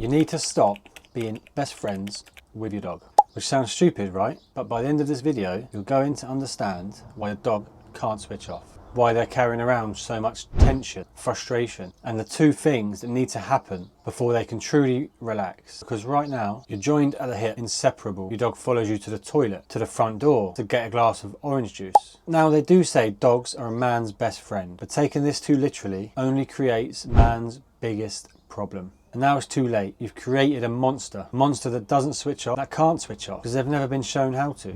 You need to stop being best friends with your dog. Which sounds stupid, right? But by the end of this video, you're going to understand why a dog can't switch off. Why they're carrying around so much tension, frustration, and the two things that need to happen before they can truly relax. Because right now, you're joined at the hip, inseparable. Your dog follows you to the toilet, to the front door, to get a glass of orange juice. Now, they do say dogs are a man's best friend, but taking this too literally only creates man's biggest problem. And now it's too late. You've created a monster that doesn't switch off, that can't switch off, because they've never been shown how to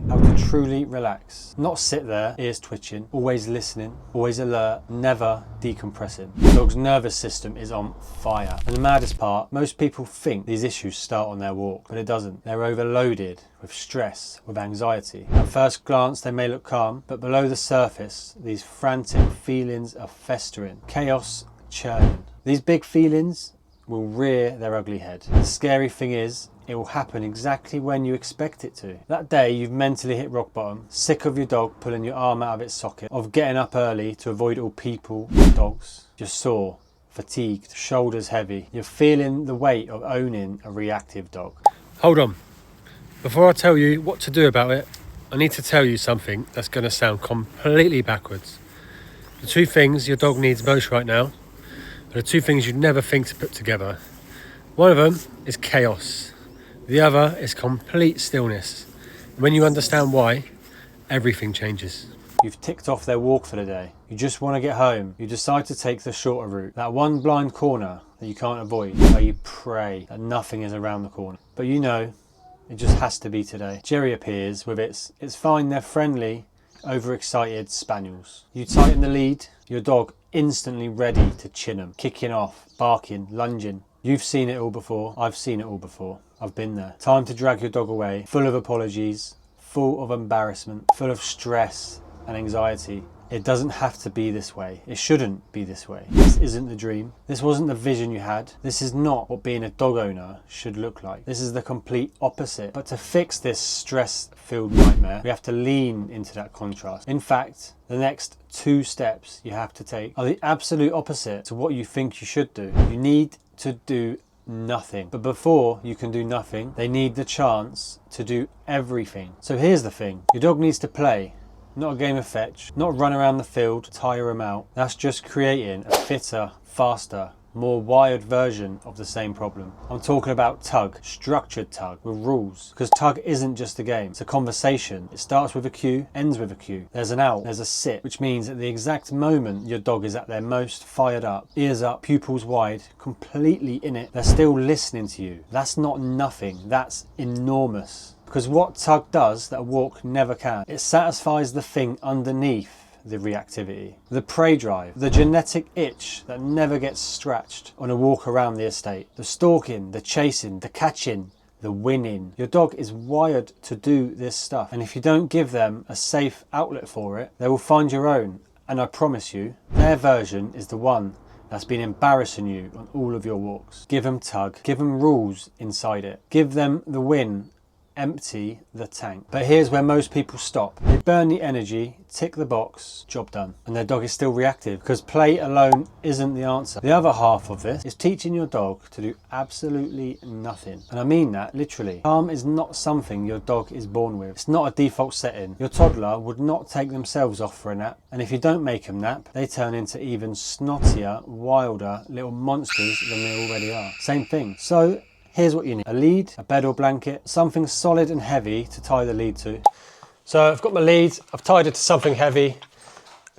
truly relax. Not sit there, ears twitching, always listening, always alert, never decompressing. The dog's nervous system is on fire. And the maddest part, most people think these issues start on their walk, but it doesn't. They're overloaded with stress, with anxiety. At first glance, they may look calm, but below the surface, these frantic feelings are festering, chaos churning. These big feelings will rear their ugly head. The scary thing is, it will happen exactly when you expect it to. That day you've mentally hit rock bottom, sick of your dog pulling your arm out of its socket, of getting up early to avoid all people and dogs. You're sore, fatigued, shoulders heavy. You're feeling the weight of owning a reactive dog. Hold on. Before I tell you what to do about it, I need to tell you something that's going to sound completely backwards. The two things your dog needs most right now are the two things you'd never think to put together. One of them is chaos. The other is complete stillness. When you understand why, everything changes. You've ticked off their walk for the day. You just want to get home. You decide to take the shorter route. That one blind corner that you can't avoid, where you pray that nothing is around the corner. But you know, it just has to be today. Jerry appears with it's fine, they're friendly, overexcited spaniels. You tighten the lead, your dog instantly ready to chin them, kicking off, barking, lunging. You've seen it all before. I've seen it all before. I've been there. Time to drag your dog away, full of apologies, full of embarrassment, full of stress and anxiety. It doesn't have to be this way. It shouldn't be this way. This isn't the dream. This wasn't the vision you had. This is not what being a dog owner should look like. This is the complete opposite. But to fix this stress-filled nightmare, we have to lean into that contrast. In fact, the next two steps you have to take are the absolute opposite to what you think you should do. You need to do nothing. But before you can do nothing, they need the chance to do everything. So here's the thing. Your dog needs to play. Not a game of fetch, not run around the field, tire him out. That's just creating a fitter, faster, more wired version of the same problem. I'm talking about tug, structured tug with rules. Because tug isn't just a game, it's a conversation. It starts with a cue, ends with a cue. There's an out, there's a sit, which means at the exact moment your dog is at their most fired up, ears up, pupils wide, completely in it, they're still listening to you. That's not nothing, that's enormous. Because what tug does that a walk never can, it satisfies the thing underneath the reactivity, the prey drive, the genetic itch that never gets scratched on a walk around the estate, the stalking, the chasing, the catching, the winning. Your dog is wired to do this stuff, and if you don't give them a safe outlet for it, they will find your own, and I promise you, their version is the one that's been embarrassing you on all of your walks. Give them tug, give them rules inside it, give them the win. Empty the tank. But here's where most people stop. They burn the energy, tick the box, job done. And their dog is still reactive because play alone isn't the answer. The other half of this is teaching your dog to do absolutely nothing. And I mean that literally. Calm is not something your dog is born with. It's not a default setting. Your toddler would not take themselves off for a nap. And if you don't make them nap, they turn into even snottier, wilder little monsters than they already are. Same thing. So here's what you need. A lead, a bed or blanket, something solid and heavy to tie the lead to. So I've got my lead, I've tied it to something heavy,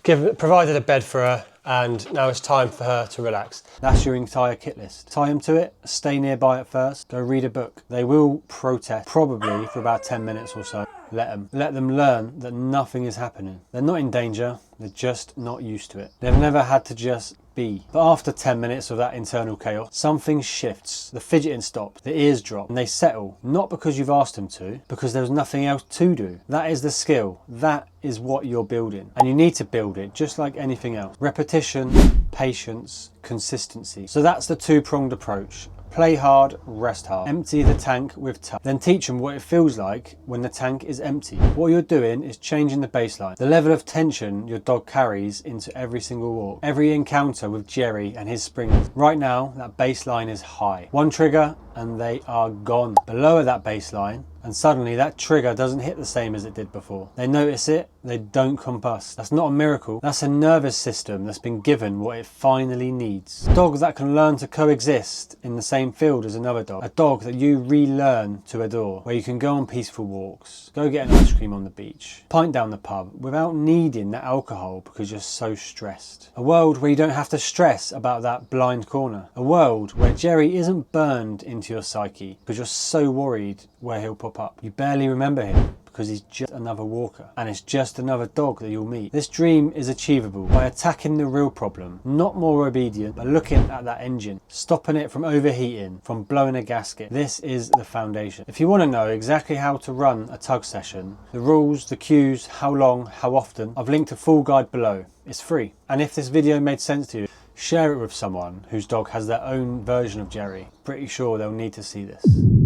provided a bed for her, and now it's time for her to relax. That's your entire kit list. Tie them to it, stay nearby at first, go read a book. They will protest, probably for about 10 minutes or so. Let them learn that nothing is happening. They're not in danger, they're just not used to it. They've never had to just be. But after 10 minutes of that internal chaos, something shifts. The fidgeting stops, the ears drop, and they settle. Not because you've asked them to, because there's nothing else to do. That is the skill. That is what you're building. And you need to build it just like anything else. Repetition, patience, consistency. So that's the two-pronged approach. Play hard, rest hard. Empty the tank with touch. Then teach them what it feels like when the tank is empty. What you're doing is changing the baseline, the level of tension your dog carries into every single walk, every encounter with Jerry and his springers. Right now, that baseline is high. One trigger and they are gone. But lower that baseline and suddenly that trigger doesn't hit the same as it did before. They notice it, they don't combust. That's not a miracle, that's a nervous system that's been given what it finally needs. A dog that can learn to coexist in the same field as another dog. A dog that you relearn to adore, where you can go on peaceful walks, go get an ice cream on the beach, pint down the pub without needing that alcohol because you're so stressed. A world where you don't have to stress about that blind corner. A world where Jerry isn't burned into your psyche because you're so worried where he'll pop up. You barely remember him because he's just another walker and it's just another dog that you'll meet. This dream is achievable by attacking the real problem, not more obedient, but looking at that engine, stopping it from overheating, from blowing a gasket. This is the foundation. If you want to know exactly how to run a tug session, the rules, the cues, how long, how often, I've linked a full guide below. It's free. And if this video made sense to you, share it with someone whose dog has their own version of Jerry. Pretty sure they'll need to see this.